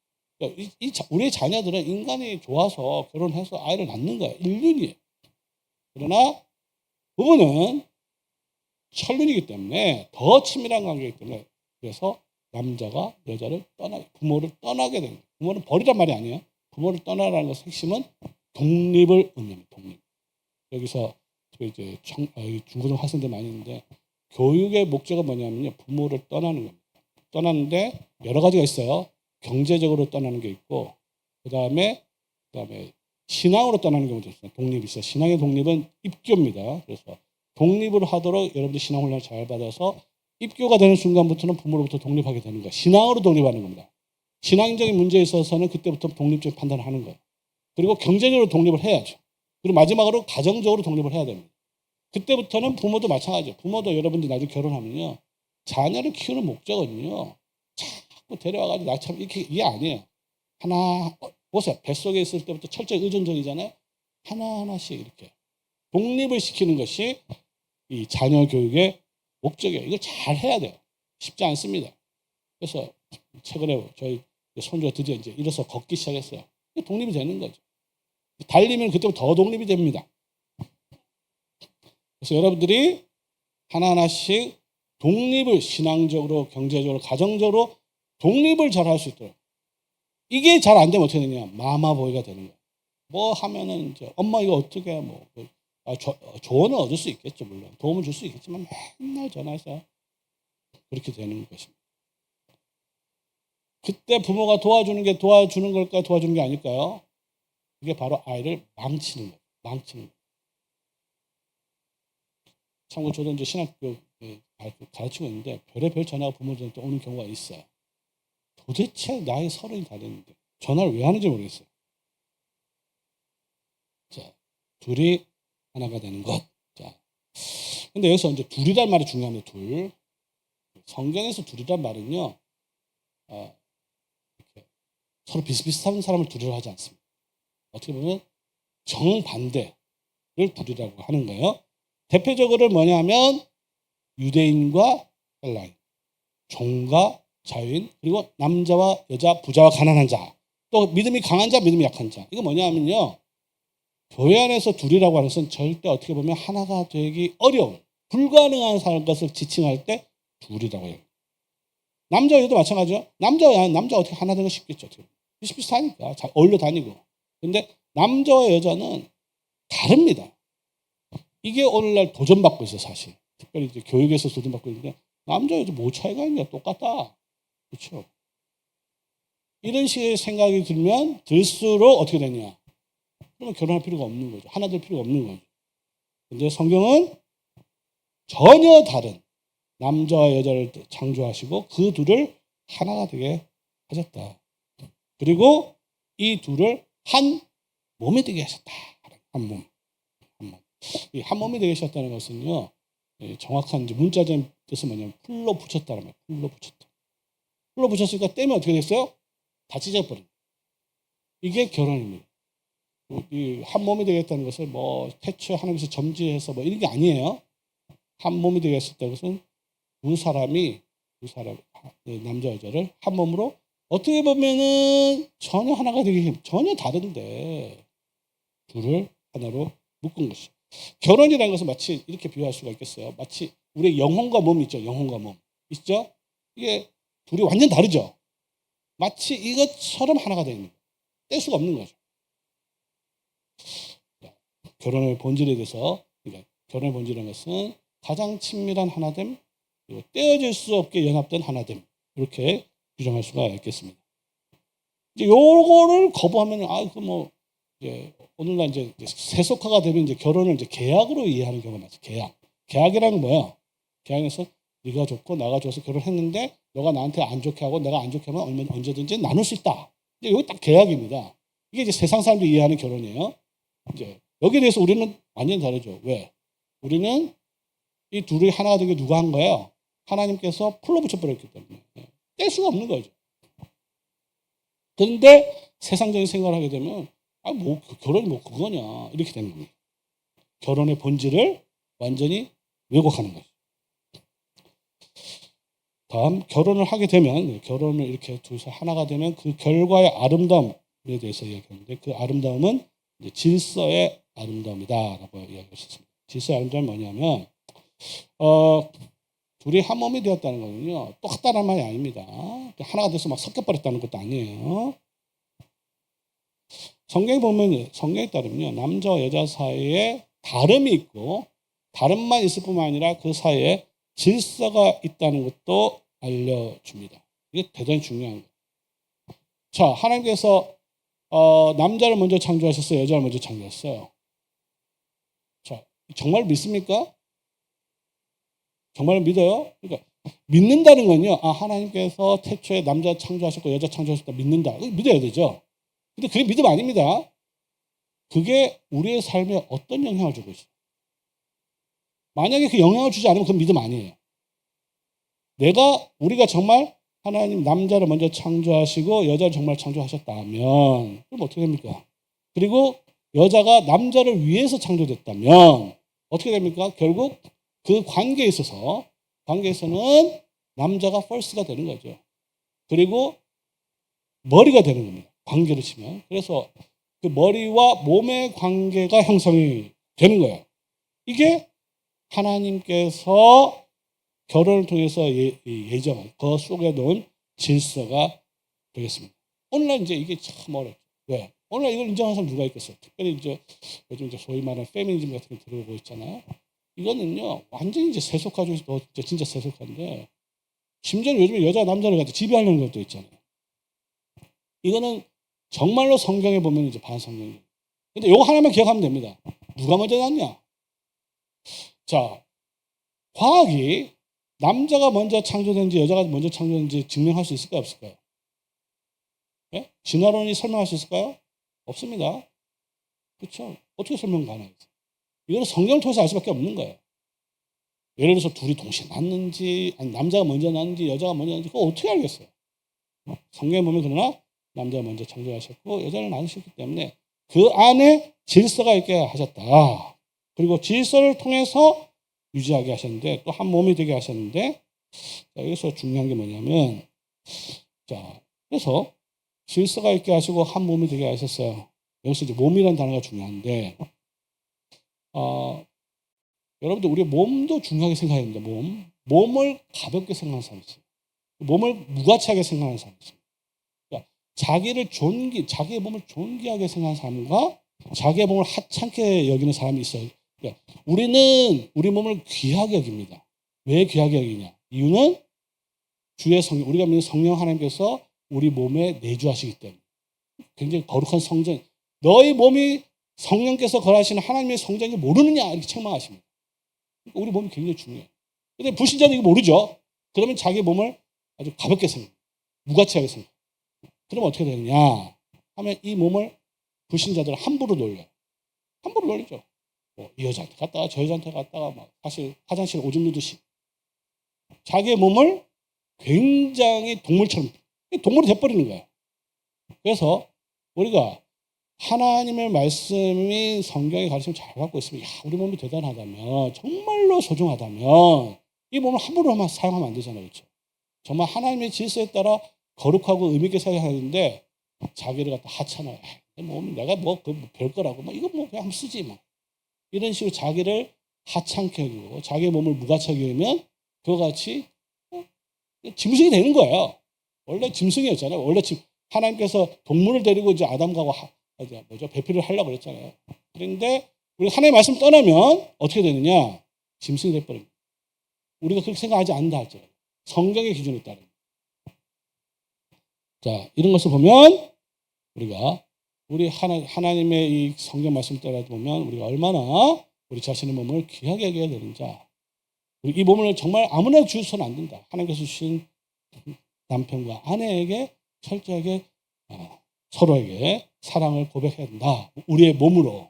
우리의 자녀들은 인간이 좋아서 결혼해서 아이를 낳는 거예요. 인륜이에요. 그러나 부부는 천륜이기 때문에 더 친밀한 관계이기 때문에 그래서 남자가 여자를 부모를 떠나게 되는 거예요. 부모를 버리란 말이 아니에요. 부모를 떠나라는 것의 핵심은 독립을 의미합니다. 독립. 여기서 이제 중고등 학생들 많이 있는데 교육의 목적은 뭐냐면요, 부모를 떠나는 겁니다. 떠나는데 여러 가지가 있어요. 경제적으로 떠나는 게 있고, 그 다음에 신앙으로 떠나는 경우도 있어요. 독립이 있어요. 신앙의 독립은 입교입니다. 그래서 독립을 하도록 여러분들 신앙 훈련을 잘 받아서 입교가 되는 순간부터는 부모로부터 독립하게 되는 거예요. 신앙으로 독립하는 겁니다. 신앙적인 문제에 있어서는 그때부터 독립적 판단을 하는 거예요. 그리고 경제적으로 독립을 해야죠. 그리고 마지막으로 가정적으로 독립을 해야 됩니다. 그때부터는 부모도 마찬가지예요. 부모도 여러분들 나중에 결혼하면요, 자녀를 키우는 목적은요, 자꾸 데려와가지고 나처럼 이게 아니에요. 보세요. 뱃속에 있을 때부터 철저히 의존적이잖아요. 하나하나씩 이렇게 독립을 시키는 것이 이 자녀 교육의 목적이에요. 이걸 잘 해야 돼요. 쉽지 않습니다. 그래서 최근에 저희 손주가 드디어 이제 일어서 걷기 시작했어요. 독립이 되는 거죠. 달리면 그때부터 더 독립이 됩니다. 그래서 여러분들이 하나하나씩 독립을 신앙적으로, 경제적으로, 가정적으로 독립을 잘 할 수 있도록. 이게 잘 안 되면 어떻게 되냐? 마마보이가 되는 거예요. 뭐 하면은 이제 엄마 이거 어떻게 해? 조언을 얻을 수 있겠죠, 물론. 도움을 줄 수 있겠지만 맨날 전화해서 그렇게 되는 것입니다. 그때 부모가 도와주는 게 도와주는 걸까요? 도와주는 게 아닐까요? 그게 바로 아이를 망치는 거예요. 망치는 거예요. 참고로 저도 이제 신학교 가르치고 있는데 별의별 전화가 부모들한테 오는 경우가 있어요. 도대체 나이 30이 다 됐는데 전화를 왜 하는지 모르겠어요. 자, 둘이 하나가 되는 것. 자, 근데 여기서 이제 둘이란 말이 중요합니다. 둘. 성경에서 둘이란 말은요, 이렇게 서로 비슷비슷한 사람을 둘이라고 하지 않습니다. 어떻게 보면 정반대를 둘이라고 하는 거예요. 대표적으로 뭐냐면 유대인과 헬라인, 종과 자유인, 그리고 남자와 여자, 부자와 가난한 자, 또 믿음이 강한 자, 믿음이 약한 자. 이거 뭐냐면요, 교회 안에서 둘이라고 하는 것은 절대 어떻게 보면 하나가 되기 어려운, 불가능한 것을 지칭할 때 둘이라고 해요. 남자 여자도 마찬가지죠. 남자 어떻게 하나 되는 거 쉽겠죠. 비슷비슷하니까 잘 어울려 다니고. 근데 남자와 여자는 다릅니다. 이게 오늘날 도전받고 있어요, 사실. 특별히 이제 교육에서 도전받고 있는데, 남자 여자 뭐 차이가 있냐, 똑같다. 그렇죠. 이런 식의 생각이 들면 들수록 어떻게 되냐, 그러면 결혼할 필요가 없는 거죠. 하나 될 필요가 없는 거죠. 근데 성경은 전혀 다른 남자와 여자를 창조하시고 그 둘을 하나가 되게 하셨다. 그리고 이 둘을 한 몸이 되게 하셨다. 한 몸. 이 한 몸이 되게 하셨다는 것은요, 정확한 이제 문자적인 뜻은 뭐냐면 풀로 붙였다는 거예요. 풀로 붙였다. 풀로 붙였으니까 떼면 어떻게 됐어요? 다 찢어버린. 이게 결혼입니다. 이 한 몸이 되겠다는 것을 뭐 태초에 하나님께서 점지해서 뭐 이런 게 아니에요. 한 몸이 되겠다는 것은 두 사람 남자 여자를 한 몸으로 어떻게 보면은 전혀 하나가 되기 전혀 다른데 둘을 하나로 묶은 것이죠. 결혼이라는 것은 마치 이렇게 비유할 수가 있겠어요. 마치 우리의 영혼과 몸 있죠. 영혼과 몸 있죠. 이게 둘이 완전 다르죠. 마치 이것처럼 하나가 됩니다. 뗄 수가 없는 거죠. 결혼의 본질에 대해서, 그러니까 결혼의 본질이라는 것은 가장 친밀한 하나됨, 그리고 떼어질 수 없게 연합된 하나됨, 이렇게 규정할 수가 있겠습니다. 이제 요거를 거부하면 이제 오늘날 이제 세속화가 되면 이제 결혼을 이제 계약으로 이해하는 경우가 많죠. 계약이라는 건 뭐야? 계약에서 네가 좋고 나가 좋아서 결혼했는데 너가 나한테 안 좋게 하고 내가 안 좋게 하면 언제든지 나눌 수 있다. 이제 이거 딱 계약입니다. 이게 이제 세상 사람들이 이해하는 결혼이에요. 이제 여기에 대해서 우리는 완전히 다르죠. 왜? 우리는 이 둘이 하나가 되게 누가 한 거예요? 하나님께서 풀로 붙여버렸기 때문에 뗄 수가 없는 거죠. 그런데 세상적인 생각을 하게 되면 결혼이 뭐 그거냐 이렇게 되는 겁니다. 결혼의 본질을 완전히 왜곡하는 거죠. 다음, 결혼을 하게 되면, 결혼을 이렇게 둘이서 하나가 되면 그 결과의 아름다움에 대해서 이야기하는데, 그 아름다움은 이제 질서의 아름다움이다라고 이야기하셨습니다. 질서의 아름다움이 뭐냐면 둘이 한 몸이 되었다는 거는요, 똑같다는 말이 아닙니다. 하나가 돼서 막 섞여버렸다는 것도 아니에요. 성경에 보면, 성경에 따르면요, 남자와 여자 사이에 다름이 있고, 다름만 있을 뿐만 아니라 그 사이에 질서가 있다는 것도 알려줍니다. 이게 대단히 중요한 거예요. 자, 하나님께서 남자를 먼저 창조하셨어요? 여자를 먼저 창조했어요? 자, 정말 믿습니까? 정말 믿어요? 그러니까 믿는다는 건요, 하나님께서 태초에 남자 창조하셨고 여자 창조하셨다 믿는다. 믿어야 되죠. 근데 그게 믿음 아닙니다. 그게 우리의 삶에 어떤 영향을 주고 있어요? 만약에 그 영향을 주지 않으면 그건 믿음 아니에요. 우리가 정말 하나님 남자를 먼저 창조하시고 여자를 정말 창조하셨다면 그럼 어떻게 됩니까? 그리고 여자가 남자를 위해서 창조됐다면 어떻게 됩니까? 결국 그 관계에서는 남자가 first가 되는 거죠. 그리고 머리가 되는 겁니다. 관계를 치면. 그래서 그 머리와 몸의 관계가 형성이 되는 거예요. 이게 하나님께서 결혼을 통해서 예정한 그 속에 놓은 질서가 되겠습니다. 오늘날 이제 이게 참 어렵죠. 왜? 오늘날 이걸 인정하는 사람 누가 있겠어요? 특별히 이제 요즘 이제 소위 말하는 페미니즘 같은 게 들어오고 있잖아요. 이거는요, 완전히 이제 세속화 중에서 진짜 세속화인데, 심지어 요즘에 여자 남자를 갖다 지배하려는 것도 있잖아요. 이거는 정말로 성경에 보면 이제 반성경이에요. 근데 이거 하나만 기억하면 됩니다. 누가 먼저 났냐? 자, 과학이 남자가 먼저 창조된지 여자가 먼저 창조된지 증명할 수 있을까요? 없을까요? 네? 진화론이 설명할 수 있을까요? 없습니다. 그렇죠? 어떻게 설명 가능하겠어요? 이거는 성경을 통해서 알 수밖에 없는 거예요. 예를 들어서 둘이 동시에 낳는지, 아니 남자가 먼저 낳는지, 여자가 먼저 낳는지 그거 어떻게 알겠어요? 성경에 보면 그러나 남자가 먼저 창조하셨고 여자를 낳으셨기 때문에 그 안에 질서가 있게 하셨다. 그리고 질서를 통해서 유지하게 하셨는데 또 한 몸이 되게 하셨는데, 자, 여기서 중요한 게 뭐냐면, 자, 그래서 질서가 있게 하시고 한 몸이 되게 하셨어요. 여기서 이제 몸이라는 단어가 중요한데, 여러분들 우리 몸도 중요하게 생각해야 됩니다. 몸을 가볍게 생각하는 사람이 있어요. 몸을 무가치하게 생각하는 사람이 있어요. 그러니까 자기의 몸을 존귀하게 생각하는 사람과 자기의 몸을 하찮게 여기는 사람이 있어요. 그러니까 우리는 우리 몸을 귀하게 여깁니다. 왜 귀하게 여기냐? 이유는 주의 성령, 우리가 믿는 성령 하나님께서 우리 몸에 내주하시기 때문에. 굉장히 거룩한 성전, 너희 몸이 성령께서 거하시는 하나님의 성전이 모르느냐 이렇게 책망하십니다. 그러니까 우리 몸이 굉장히 중요해요. 근데 불신자는 이거 모르죠. 그러면 자기 몸을 아주 가볍게 생각, 무가치하게 생각. 그러면 어떻게 되느냐 하면 이 몸을 불신자들은 함부로 놀려요. 함부로 놀리죠. 이 여자한테 갔다가 저 여자한테 갔다가 막 사실 화장실 오줌 누듯이 자기의 몸을 굉장히 동물처럼 동물이 돼버리는 거예요. 그래서 우리가 하나님의 말씀인 성경의 가르침을 잘 갖고 있으면, 야, 우리 몸이 대단하다면, 정말로 소중하다면 이 몸을 함부로만 사용하면 안 되잖아요. 그렇죠? 정말 하나님의 질서에 따라 거룩하고 의미 있게 사용하는데 자기를 갖다 하찮아요. 몸 내가 별 거라고 이거 그냥 한번 쓰지 뭐. 이런 식으로 자기를 하찮게 여기고 자기의 몸을 무가치하게 여기면 그와 같이 짐승이 되는 거예요. 원래 짐승이었잖아요. 원래 하나님께서 동물을 데리고 이제 아담과 배필을 하려고 그랬잖아요. 그런데 우리가 하나님의 말씀 떠나면 어떻게 되느냐? 짐승이 돼버립니다. 우리가 그렇게 생각하지 않는다 하죠. 성경의 기준에 따라. 자, 이런 것을 보면 우리가 우리 하나님의 이 성경 말씀 따라 보면 우리가 얼마나 우리 자신의 몸을 귀하게 여겨야 되는지, 이 몸을 정말 아무나 주셔서는 안 된다. 하나님께서 주신 남편과 아내에게 철저하게 서로에게 사랑을 고백해야 된다. 우리의 몸으로.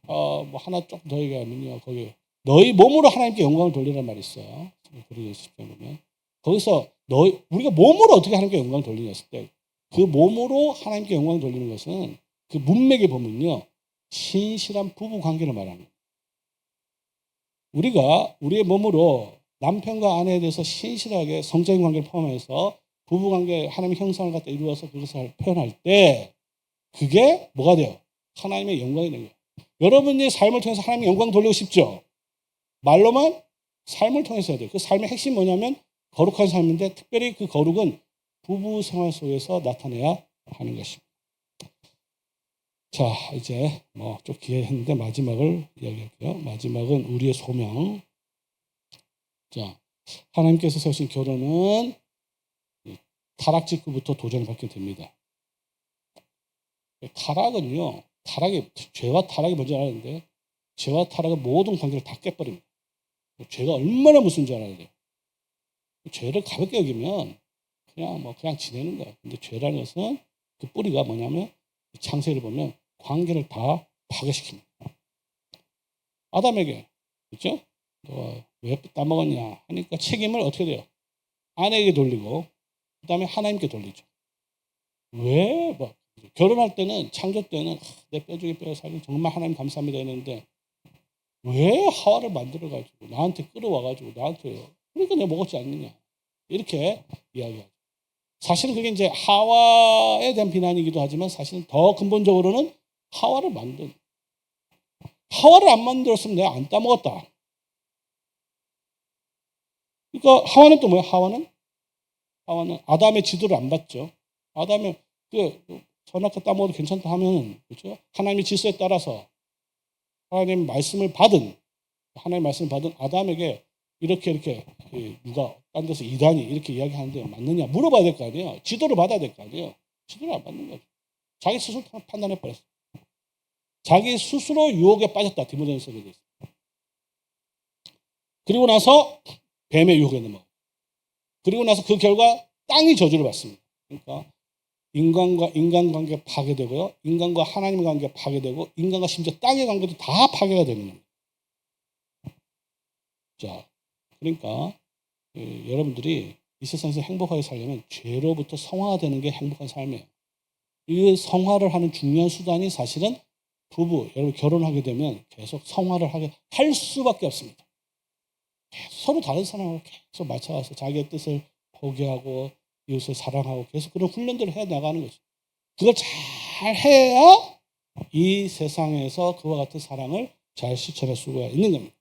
뭐 하나 조금 더 얘기하면요. 거기 너희 몸으로 하나님께 영광을 돌리라는 말이 있어요. 그러죠. 보면 거기서 우리가 몸으로 어떻게 하나님께 영광을 돌리냐 했을 때, 그 몸으로 하나님께 영광을 돌리는 것은 그 문맥에 보면요, 신실한 부부 관계를 말하는 거예요. 우리가 우리의 몸으로 남편과 아내에 대해서 신실하게 성적인 관계를 포함해서 부부 관계 하나님의 형상을 갖다 이루어서 그것을 표현할 때 그게 뭐가 돼요? 하나님의 영광이 되는 거예요. 여러분의 삶을 통해서 하나님의 영광 돌리고 싶죠? 말로만 삶을 통해서 해야 돼요. 그 삶의 핵심이 뭐냐면 거룩한 삶인데, 특별히 그 거룩은 부부 생활 속에서 나타내야 하는 것입니다. 자, 이제 뭐 좀 기회했는데 마지막을 이야기할게요. 마지막은 우리의 소명. 자, 하나님께서 세우신 결혼은 타락 직후부터 도전을 받게 됩니다. 타락은요, 죄와 타락이 뭔지 알았는데, 죄와 타락은 모든 관계를 다 깨버립니다. 죄가 얼마나 무서운 줄 알아야 돼요. 죄를 가볍게 여기면 그냥 지내는 거예요. 근데 죄라는 것은 그 뿌리가 뭐냐면, 창세기를 보면 관계를 다 파괴시킵니다. 아담에게, 그렇죠? 너 왜 따먹었냐 하니까 책임을 어떻게 돼요? 아내에게 돌리고, 그 다음에 하나님께 돌리죠. 왜? 결혼할 때는, 창조 때는 내 뼈중에 뼈 살린 정말 하나님 감사합니다 했는데, 왜 하와를 만들어가지고 나한테 끌어와가지고 나한테 그러니까 내가 먹었지 않느냐 이렇게 이야기하죠. 사실은 그게 이제 하와에 대한 비난이기도 하지만, 사실은 더 근본적으로는 하와를 안 만들었으면 내가 안 따먹었다. 그러니까 하와는 또 뭐야? 하와는 아담의 지도를 안 받죠. 아담의 선악과 따먹어도 괜찮다 하면, 그렇죠? 하나님의 질서에 따라서 하나님의 말씀을 받은 아담에게 이렇게 누가 딴 데서 이단이 이렇게 이야기하는데 맞느냐 물어봐야 될 거 아니에요. 지도를 받아야 될 거 아니에요. 지도를 안 받는 거죠. 자기 스스로 판단해 버렸어. 자기 스스로 유혹에 빠졌다. 디모데전서에 되어 있어요. 그리고 나서 뱀의 유혹에 넘어가. 그리고 나서 그 결과 땅이 저주를 받습니다. 그러니까 인간과 인간관계 파괴되고요. 인간과 하나님의 관계 파괴되고, 인간과 심지어 땅의 관계도 다 파괴가 되는 겁니다. 자, 그러니까 여러분들이 이 세상에서 행복하게 살려면 죄로부터 성화되는 게 행복한 삶이에요. 이 성화를 하는 중요한 수단이 사실은 부부, 여러분 결혼하게 되면 계속 성화를 하게 할 수밖에 없습니다. 서로 다른 사람하고 계속 맞춰가서 자기의 뜻을 포기하고 이웃을 사랑하고 계속 그런 훈련들을 해 나가는 거죠. 그걸 잘 해야 이 세상에서 그와 같은 사랑을 잘 실천할 수가 있는 겁니다.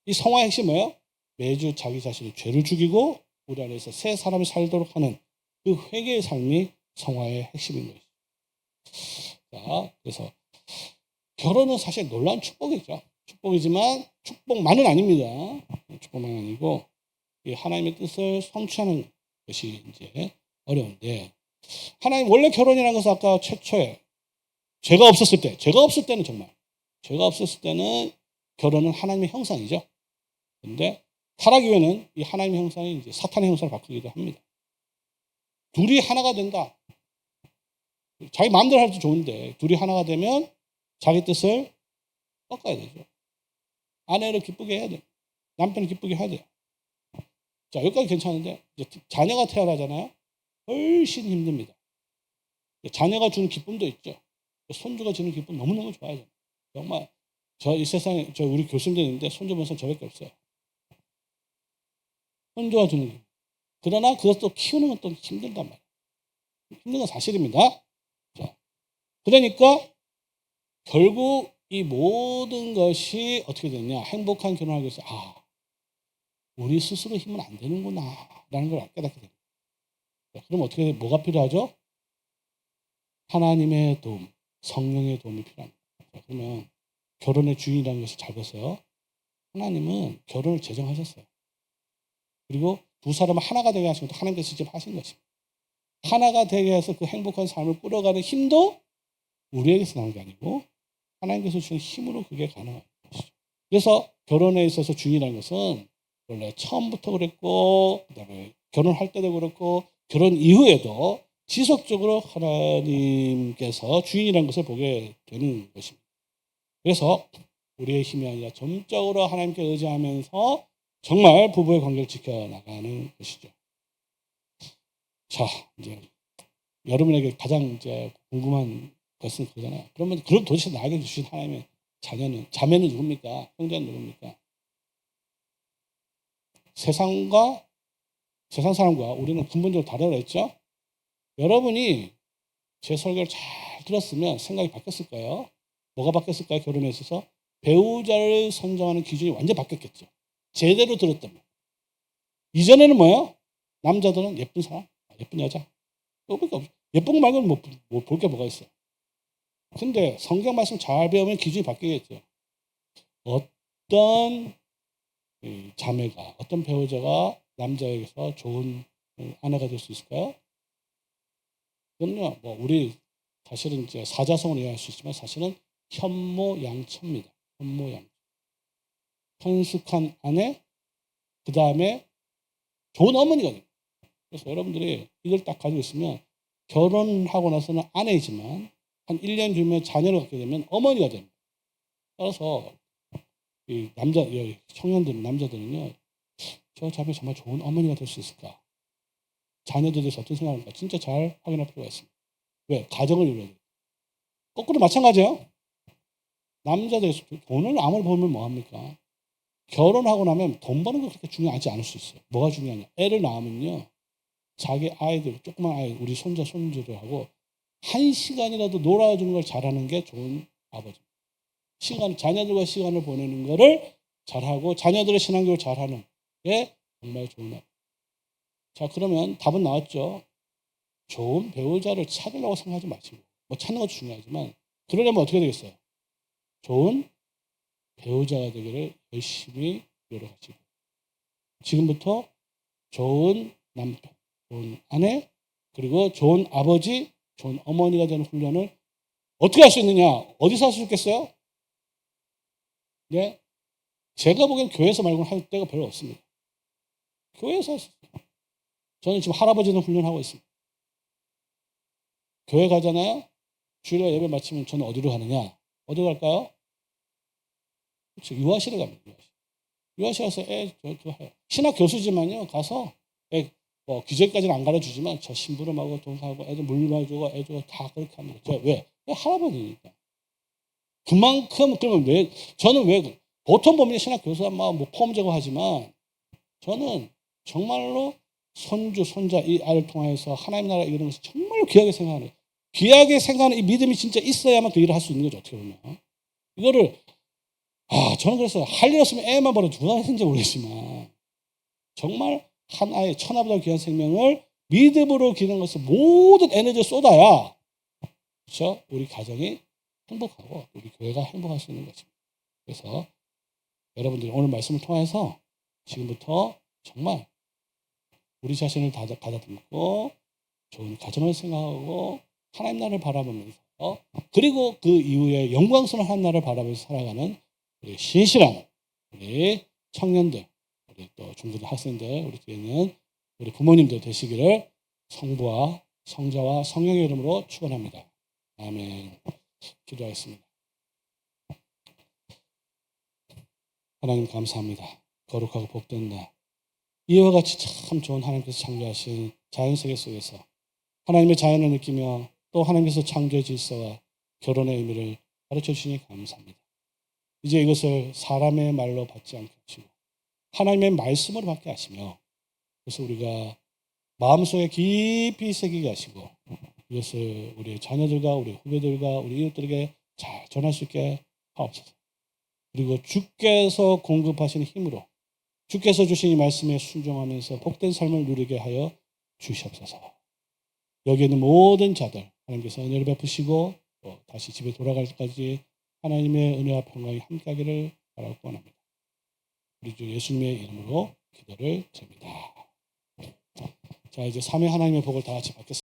이 성화의 핵심이 뭐예요? 매주 자기 자신의 죄를 죽이고 우리 안에서 새 사람이 살도록 하는 그 회개의 삶이 성화의 핵심인 것이죠. 자, 그래서 결혼은 사실 놀라운 축복이죠. 축복이지만 축복만은 아닙니다. 축복만은 아니고 하나님의 뜻을 성취하는 것이 이제 어려운데, 하나님 원래 결혼이라는 것은 아까 최초에 죄가 없을 때는 정말 죄가 없었을 때는 결혼은 하나님의 형상이죠. 그런데 타락 이후에는 이 하나님의 형상이 이제 사탄의 형상을 바꾸기도 합니다. 둘이 하나가 된다. 자기 마음대로 할 때 좋은데 둘이 하나가 되면 자기 뜻을 꺾어야 되죠. 아내를 기쁘게 해야 돼요. 남편을 기쁘게 해야 돼요. 자, 여기까지 괜찮은데 이제 자녀가 태어나잖아요. 훨씬 힘듭니다. 자녀가 주는 기쁨도 있죠. 손주가 주는 기쁨 너무너무 좋아요. 정말 저 이 세상에 우리 교수님들 있는데 손주 본 사람 저밖에 없어요. 손주가 주는 기쁨. 그러나 그것도 키우는 건 또 힘들단 말이에요. 힘든 건 사실입니다. 자, 그러니까 결국 이 모든 것이 어떻게 되냐, 행복한 결혼하기 위해서 우리 스스로 힘은 안 되는구나 라는 걸 깨닫게 됩니다. 그럼 어떻게 뭐가 필요하죠? 하나님의 도움, 성령의 도움이 필요합니다. 그러면 결혼의 주인이라는 것을 잘 보세요. 하나님은 결혼을 제정하셨어요. 그리고 두 사람을 하나가 되게 하신 것도 하나님께서 직접 하신 것입니다. 하나가 되게 해서 그 행복한 삶을 끌어가는 힘도 우리에게서 나온 게 아니고 하나님께서 주신 힘으로 그게 가능한 것이죠. 그래서 결혼에 있어서 주인이라는 것은 원래 처음부터 그랬고 그다음에 결혼할 때도 그렇고 결혼 이후에도 지속적으로 하나님께서 주인이라는 것을 보게 되는 것입니다. 그래서 우리의 힘이 아니라 전적으로 하나님께 의지하면서 정말 부부의 관계를 지켜나가는 것이죠. 자, 이제 여러분에게 가장 이제 궁금한 것은 그거잖아요. 그러면 그럼 도대체 나에게 주신 하나님의 자매는 누굽니까? 형제는 누굽니까? 세상 사람과 우리는 근본적으로 다르다 했죠? 여러분이 제 설교를 잘 들었으면 생각이 바뀌었을까요? 뭐가 바뀌었을까요? 결혼에 있어서 배우자를 선정하는 기준이 완전 바뀌었겠죠. 제대로 들었다면. 이전에는 뭐예요? 남자들은 예쁜 사람, 예쁜 여자. 예쁜 거 말고는 볼 게 뭐가 있어요. 근데 성경 말씀 잘 배우면 기준이 바뀌겠죠. 어떤 자매가, 어떤 배우자가 남자에게서 좋은 아내가 될 수 있을까요? 그럼요, 우리 사실은 이제 사자성어로 이해할 수 있지만 사실은 현모양처입니다. 현모양처. 성숙한 아내, 그 다음에 좋은 어머니가 됩니다. 그래서 여러분들이 이걸 딱 가지고 있으면 결혼하고 나서는 아내이지만 한 1년 뒤면 자녀를 갖게 되면 어머니가 됩니다. 따라서 이 청년들은, 남자들은요, 저 자매 정말 좋은 어머니가 될 수 있을까? 자녀들에 대해서 어떤 생각할까? 진짜 잘 확인할 필요가 있습니다. 왜? 가정을 이루어야 돼요. 거꾸로 마찬가지예요. 남자들이 돈을 아무리 벌면 뭐합니까? 결혼하고 나면 돈 버는 거 그렇게 중요하지 않을 수 있어요. 뭐가 중요하냐? 애를 낳으면요, 자기 아이들, 조그만 아이, 우리 손주들하고 1시간이라도 놀아주는 걸 잘하는 게 좋은 아버지. 자녀들과 시간을 보내는 거를 잘하고 자녀들의 신앙교육을 잘하는 게 정말 좋은 아버지. 자, 그러면 답은 나왔죠. 좋은 배우자를 찾으려고 생각하지 마시고, 찾는 것도 중요하지만 그러려면 어떻게 되겠어요? 좋은 배우자가 되기를 열심히 노력하시고, 지금부터 좋은 남편, 좋은 아내, 그리고 좋은 아버지, 좋은 어머니가 되는 훈련을 어떻게 할 수 있느냐? 어디서 할 수 있겠어요? 네, 제가 보기엔 교회에서 말고는 할 데가 별로 없습니다. 교회에서 할 수 있어요. 저는 지금 할아버지는 훈련하고 있습니다. 교회 가잖아요. 주일날 예배 마치면 저는 어디로 가느냐? 어디로 갈까요? 그렇죠. 유아실에 갑니다. 유아시 가서 신학 교수지만요. 가서 뭐 기저까지는 안 가르치지만 저 심부름하고 동사하고 애들 물 마주고 애주고 다 그렇게 합니다. 왜? 할아버지니까. 그만큼 그러면 저는 보통 보면 신학 교수가 뭐 폼 제거하지만 저는 정말로 손주, 손자 이 아이를 통해서 하나님 나라 이루는 것을 정말로 귀하게 생각하는 거예요. 귀하게 생각하는 이 믿음이 진짜 있어야만 그 일을 할 수 있는 거죠. 어떻게 보면. 이거를 저는 그래서 할 일 없으면 애만 벌어 누가 했는지 모르겠지만 정말 한 아이 천하보다 귀한 생명을 믿음으로 기르는 것을 모든 에너지를 쏟아야 그렇죠? 우리 가정이 행복하고 우리 교회가 행복할 수 있는 것입니다. 그래서 여러분들이 오늘 말씀을 통해서 지금부터 정말 우리 자신을 가다듬고 좋은 가정을 생각하고 하나님 나라를 바라보면서 그리고 그 이후에 영광스러운 하나님 나라를 바라보면서 살아가는 우리 신실한 우리 청년들, 우리 또 중고등 학생들, 우리 뒤에는 우리 부모님들 되시기를 성부와 성자와 성령의 이름으로 축원합니다. 아멘. 기도하겠습니다. 하나님 감사합니다. 거룩하고 복된 날. 이와 같이 참 좋은 하나님께서 창조하신 자연세계 속에서 하나님의 자연을 느끼며 또 하나님께서 창조의 질서와 결혼의 의미를 가르쳐 주시니 감사합니다. 이제 이것을 사람의 말로 받지 않게 하시고 하나님의 말씀으로 받게 하시며 그래서 우리가 마음속에 깊이 새기게 하시고 이것을 우리 자녀들과 우리 후배들과 우리 이웃들에게 잘 전할 수 있게 하옵소서. 그리고 주께서 공급하시는 힘으로 주께서 주신 이 말씀에 순종하면서 복된 삶을 누리게 하여 주시옵소서. 여기 있는 모든 자들 하나님께서 은혜를 베푸시고 또 다시 집에 돌아갈 때까지 하나님의 은혜와 평강이 함께하기를 바라고 원합니다. 우리 주 예수님의 이름으로 기도를 드립니다. 자, 이제 삼위 하나님의 복을 다 같이 받겠습니다.